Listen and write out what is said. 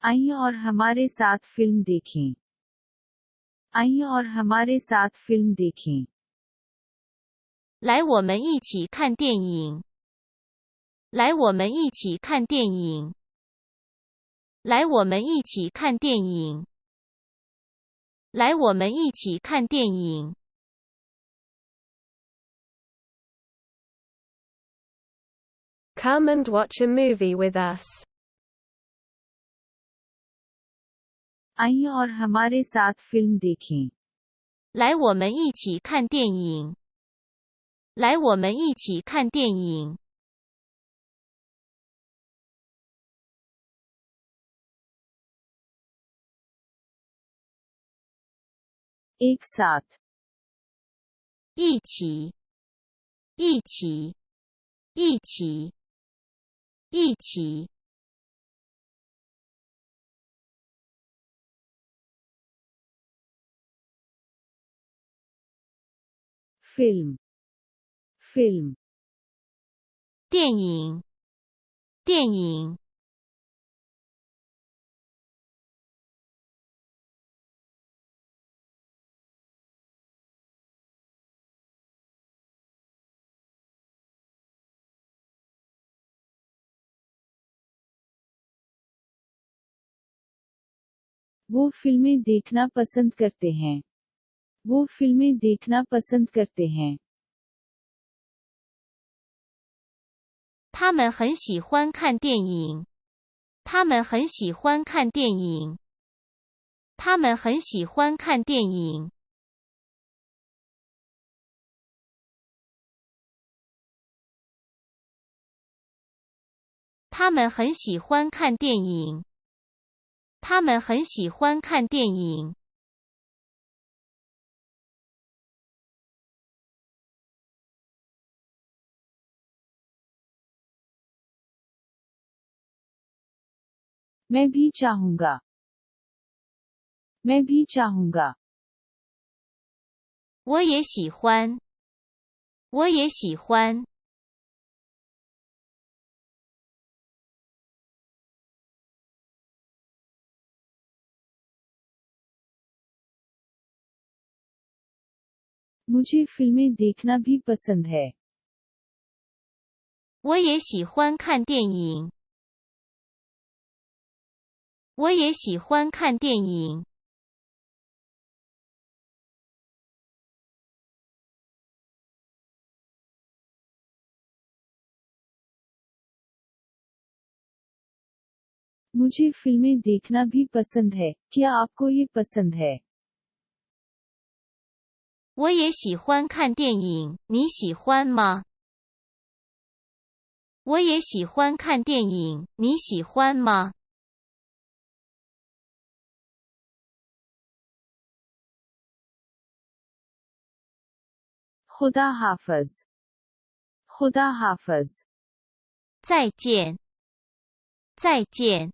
आइए और हमारे साथ फिल्म देखें। आइए और हमारे साथ फिल्म देखें।来，我们一起看电影。来，我们一起看电影。来，我们一起看电影。来，我们一起看电影。Come and watch a movie with us. आइए और हमारे साथ फिल्म देखें। 来，我们一起看电影。来，我们一起看电影。एक साथ 一起，一起，一起，一起。फिल्म फिल्म 电影，电影。वो फिल्में देखना पसंद करते हैं। वो फिल्में देखना पसंद करते हैं। 他们很喜欢看电影。他们很喜欢看电影。他们很喜欢看电影。他们很喜欢看电影。他们很喜欢看电影。मैं भी चाहूंगा। मैं भी चाहूंगा। 我也喜欢。我也喜欢。मुझे फिल्में देखना भी पसंद है। 我也喜欢看电影。我也喜欢看电影。मुझे फिल्में देखना भी पसंद है। क्या आपको ये पसंद है? 我也喜欢看电影，你喜欢吗？我也喜欢看电影，你喜欢吗？ खुदा हाफिज। खुदा हाफिज। 再见，再见。